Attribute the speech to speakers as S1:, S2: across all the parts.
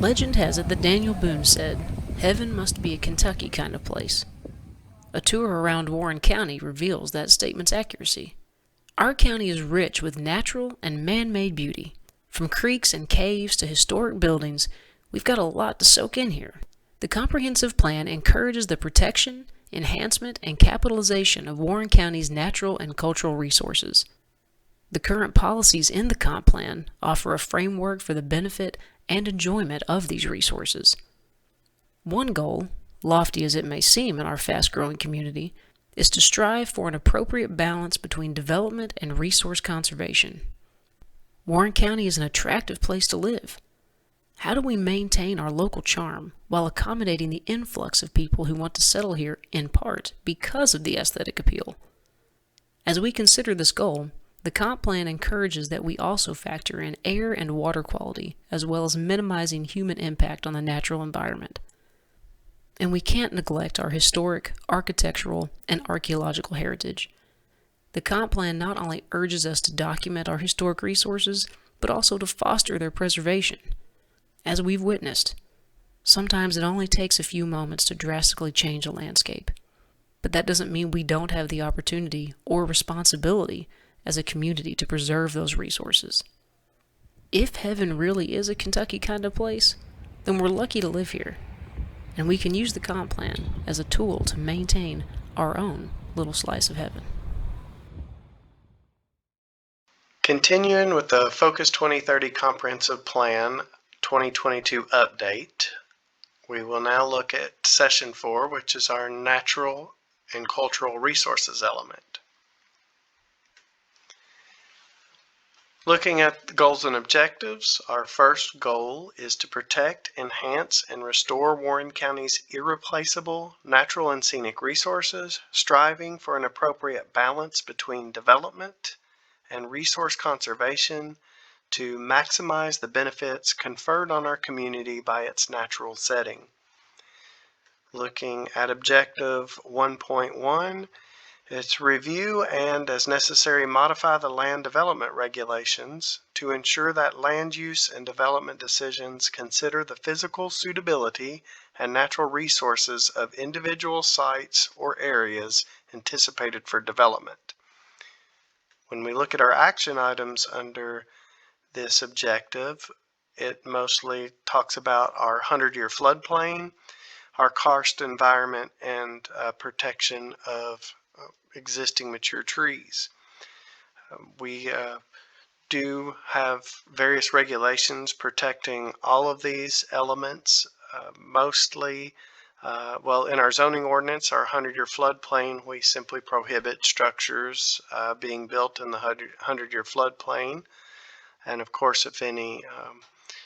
S1: Legend has it that Daniel Boone said, "Heaven must be a Kentucky kind of place." A tour around Warren County reveals that statement's accuracy. Our county is rich with natural and man-made beauty. From creeks and caves to historic buildings, we've got a lot to soak in here. The comprehensive plan encourages the protection, enhancement, and capitalization of Warren County's natural and cultural resources. The current policies in the comp plan offer a framework for the benefit and enjoyment of these resources. One goal, lofty as it may seem in our fast-growing community, is to strive for an appropriate balance between development and resource conservation. Warren County is an attractive place to live. How do we maintain our local charm while accommodating the influx of people who want to settle here in part because of the aesthetic appeal? As we consider this goal, the comp plan encourages that we also factor in air and water quality, as well as minimizing human impact on the natural environment. And we can't neglect our historic, architectural, and archaeological heritage. The comp plan not only urges us to document our historic resources, but also to foster their preservation. As we've witnessed, sometimes it only takes a few moments to drastically change a landscape. But that doesn't mean we don't have the opportunity or responsibility as a community to preserve those resources. If heaven really is a Kentucky kind of place, then we're lucky to live here. And we can use the comp plan as a tool to maintain our own little slice of heaven.
S2: Continuing with the Focus 2030 Comprehensive Plan 2022 update, we will now look at Session 4, which is our Natural and Cultural Resources element. Looking at the goals and objectives, our first goal is to protect, enhance, and restore Warren County's irreplaceable natural and scenic resources, striving for an appropriate balance between development and resource conservation to maximize the benefits conferred on our community by its natural setting. Looking at Objective 1.1, it's review and, as necessary, modify the land development regulations to ensure that land use and development decisions consider the physical suitability and natural resources of individual sites or areas anticipated for development. When we look at our action items under this objective, it mostly talks about our 100-year floodplain, our karst environment, and protection of existing mature trees. We do have various regulations protecting all of these elements, mostly in our zoning ordinance, our 100-year floodplain, we simply prohibit structures being built in the 100-year floodplain. And of course, if any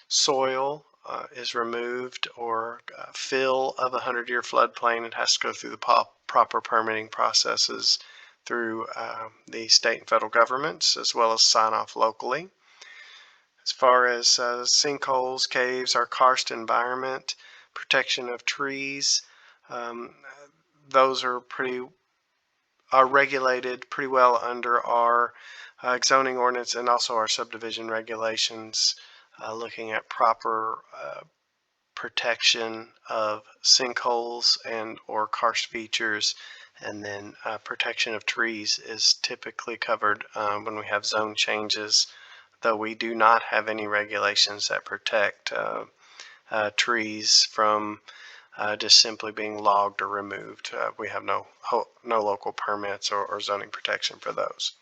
S2: soil is removed or fill of a 100-year floodplain, it has to go through the proper permitting processes through the state and federal governments, as well as sign off locally. As far as sinkholes, caves, our karst environment, protection of trees, those are regulated pretty well under our zoning ordinance and also our subdivision regulations, looking at proper protection of sinkholes and or karst features, and then protection of trees is typically covered when we have zone changes, though we do not have any regulations that protect trees from just simply being logged or removed. We have no local permits or zoning protection for those.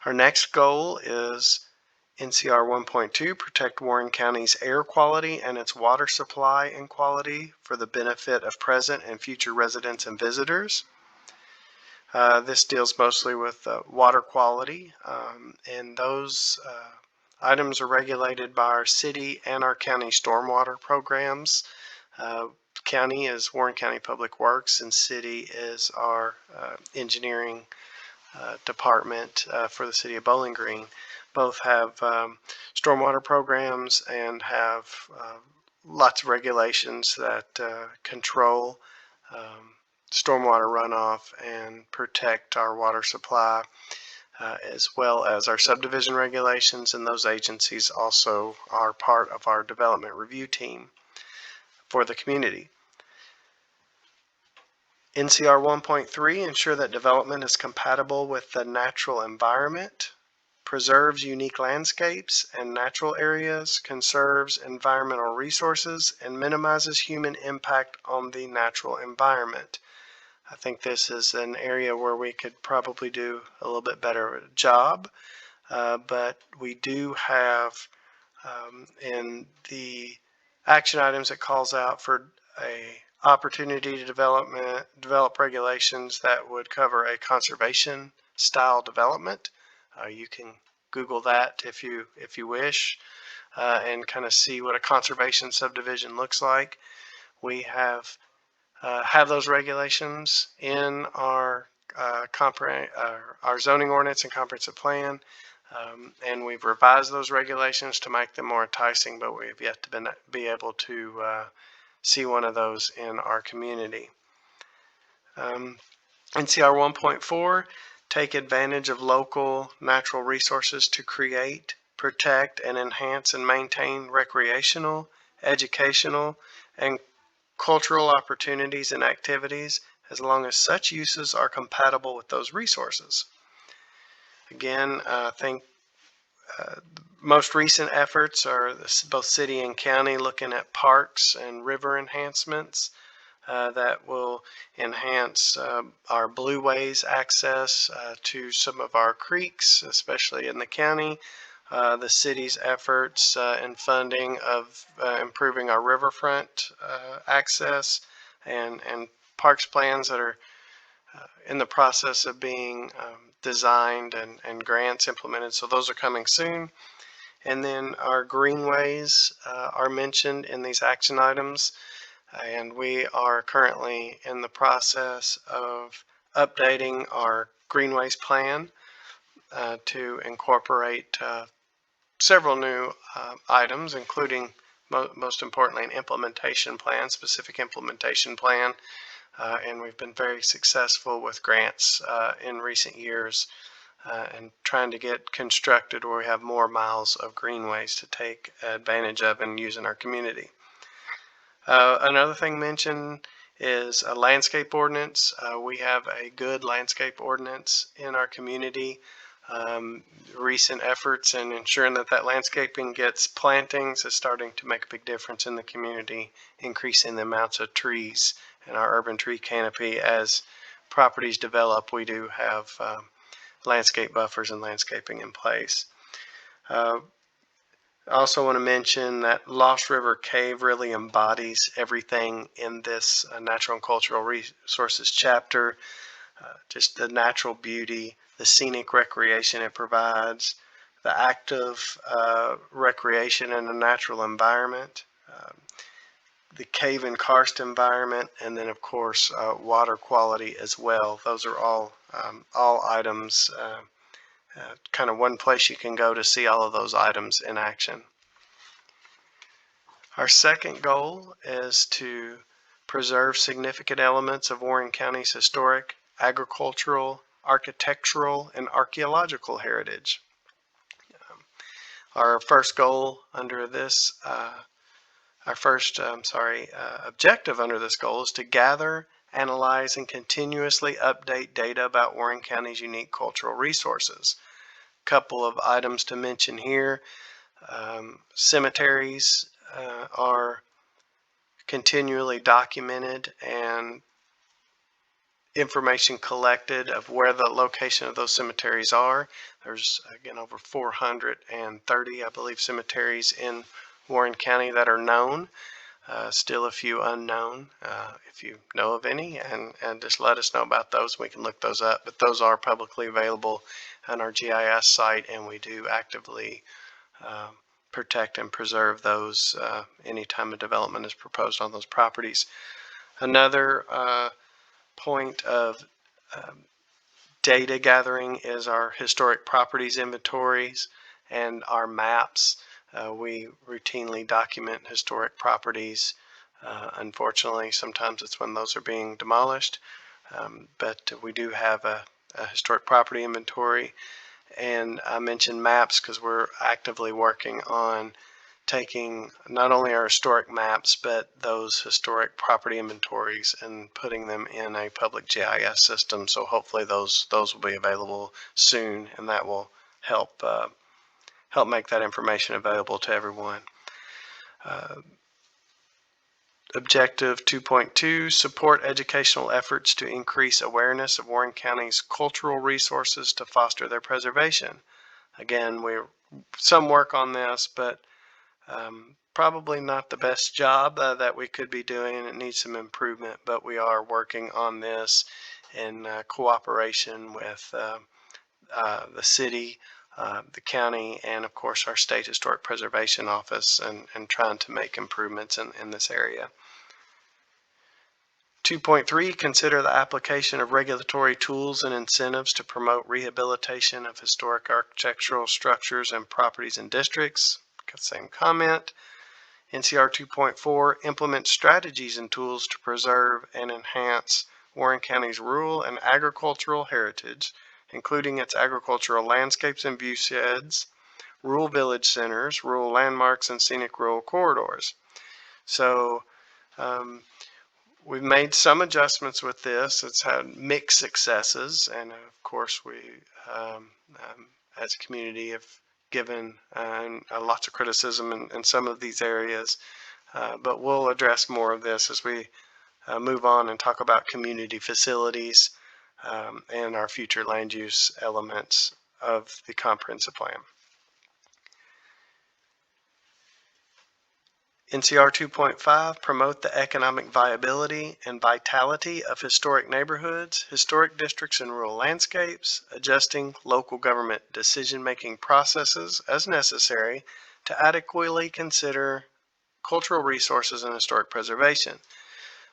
S2: Our next goal is NCR 1.2, protect Warren County's air quality and its water supply and quality for the benefit of present and future residents and visitors. This deals mostly with water quality, and those items are regulated by our city and our county stormwater programs. County is Warren County Public Works, and city is our engineering department for the city of Bowling Green. Both have stormwater programs and have lots of regulations that control stormwater runoff and protect our water supply. as well as our subdivision regulations, and those agencies also are part of our development review team for the community. NCR 1.3, ensure that development is compatible with the natural environment, preserves unique landscapes and natural areas, conserves environmental resources, and minimizes human impact on the natural environment. I think this is an area where we could probably do a little bit better job, but we do have in the action items it calls out for a opportunity to develop regulations that would cover a conservation style development. You can Google that if you wish, and kind of see what a conservation subdivision looks like. We have those regulations in our our zoning ordinance and comprehensive plan, and we've revised those regulations to make them more enticing, but we've yet to be able to see one of those in our community. NCR 1.4, take advantage of local natural resources to create, protect, and enhance and maintain recreational, educational, and cultural opportunities and activities as long as such uses are compatible with those resources. Again, I think most recent efforts are both city and county looking at parks and river enhancements that will enhance our blueways access to some of our creeks, especially in the county. The city's efforts and funding of improving our riverfront access, and parks plans that are in the process of being designed and grants implemented. So those are coming soon. And then our greenways are mentioned in these action items, and we are currently in the process of updating our greenways plan to incorporate several new items, including most importantly an implementation plan, specific implementation plan, and we've been very successful with grants in recent years and trying to get constructed where we have more miles of greenways to take advantage of and use in our community. Another thing mentioned is a landscape ordinance. We have a good landscape ordinance in our community. Recent efforts in ensuring that landscaping gets plantings is starting to make a big difference in the community, increasing the amounts of trees in our urban tree canopy. As properties develop, we do have landscape buffers and landscaping in place. I also want to mention that Lost River Cave really embodies everything in this natural and cultural resources chapter. Just the natural beauty, the scenic recreation it provides, the active recreation in a natural environment, the cave and karst environment, and then of course water quality as well. Those are all items, kind of one place you can go to see all of those items in action. Our second goal is to preserve significant elements of Warren County's historic, agricultural, architectural, and archaeological heritage. Our first goal under this, objective under this goal is to gather, analyze, and continuously update data about Warren County's unique cultural resources. A couple of items to mention here. Cemeteries are continually documented, and information collected of where the location of those cemeteries are. There's again over 430, I believe, cemeteries in Warren County that are known. Still a few unknown. If you know of any, and just let us know about those. We can look those up, but those are publicly available on our GIS site, and we do actively protect and preserve those anytime a development is proposed on those properties. Another point of data gathering is our historic properties inventories and our maps. We routinely document historic properties. Unfortunately, sometimes it's when those are being demolished, but we do have a historic property inventory. And I mentioned maps because we're actively working on taking not only our historic maps, but those historic property inventories and putting them in a public GIS system. So hopefully those will be available soon, and that will help make that information available to everyone. Objective 2.2, support educational efforts to increase awareness of Warren County's cultural resources to foster their preservation. Again, some work on this, but probably not the best job that we could be doing. It needs some improvement, but we are working on this in cooperation with the city, the county, and of course our state historic preservation office, and trying to make improvements in this area. 2.3, consider the application of regulatory tools and incentives to promote rehabilitation of historic architectural structures and properties in districts. Got the same comment. NCR 2.4, implement strategies and tools to preserve and enhance Warren County's rural and agricultural heritage, including its agricultural landscapes and viewsheds, rural village centers, rural landmarks, and scenic rural corridors. So we've made some adjustments with this. It's had mixed successes, and of course we, as a community, have given lots of criticism in some of these areas, but we'll address more of this as we move on and talk about community facilities and our future land use elements of the comprehensive plan. NCR 2.5, promote the economic viability and vitality of historic neighborhoods, historic districts, and rural landscapes, adjusting local government decision-making processes as necessary to adequately consider cultural resources and historic preservation.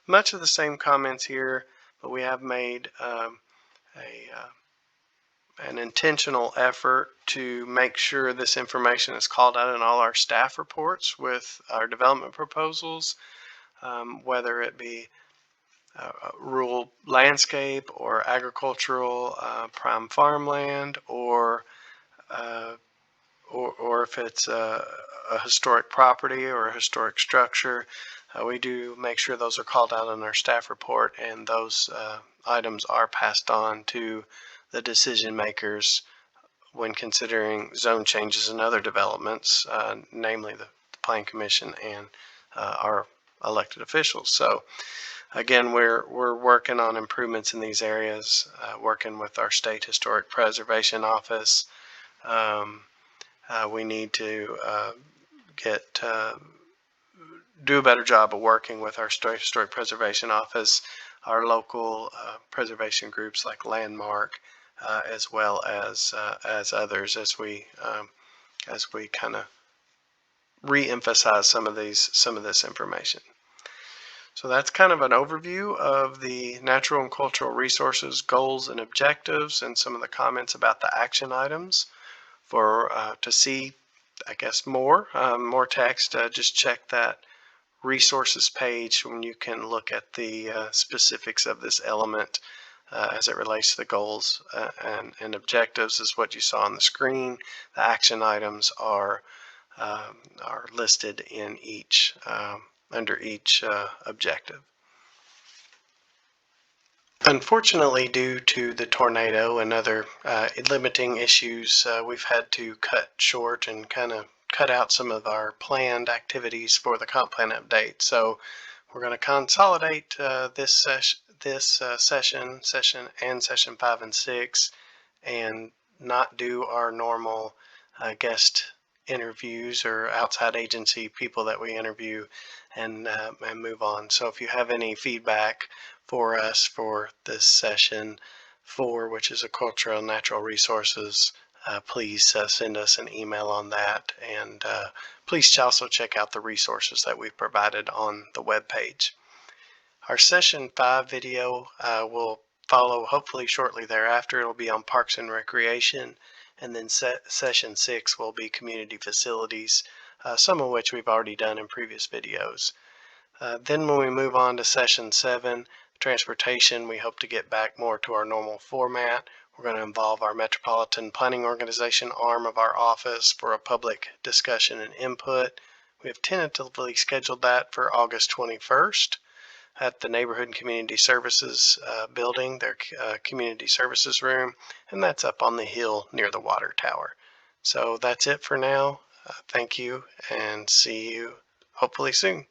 S2: Much of the same comments here, but we have made an intentional effort to make sure this information is called out in all our staff reports with our development proposals, whether it be rural landscape or agricultural prime farmland, or if it's a historic property or a historic structure. We do make sure those are called out in our staff report, and those items are passed on to the decision makers when considering zone changes and other developments, namely the Plan Commission and our elected officials. So again, we're working on improvements in these areas, working with our state historic preservation office. We need to do a better job of working with our state historic preservation office, our local preservation groups like Landmark, as well as others, as we kind of re-emphasize some of this information. So that's kind of an overview of the natural and cultural resources goals and objectives, and some of the comments about the action items. For to see, I guess, more text, just check that resources page when you can look at the specifics of this element as it relates to the goals and objectives, is what you saw on the screen. The action items are listed in each under each objective. Unfortunately, due to the tornado and other limiting issues, we've had to cut short and kind of cut out some of our planned activities for the comp plan update. So we're going to consolidate this session and session 5 and 6, and not do our normal guest interviews or outside agency people that we interview, and move on. So if you have any feedback for us for this session 4, which is a cultural and natural resources, please send us an email on that, and please also check out the resources that we've provided on the web page. Our session 5 video will follow hopefully shortly thereafter. It'll be on Parks and Recreation, and then session 6 will be community facilities, some of which we've already done in previous videos. Then when we move on to session 7, transportation, we hope to get back more to our normal format, We're going to involve our Metropolitan Planning Organization arm of our office for a public discussion and input. We have tentatively scheduled that for August 21st at the Neighborhood and Community Services building, their community services room, and that's up on the hill near the water tower. So that's it for now. Thank you, and see you hopefully soon.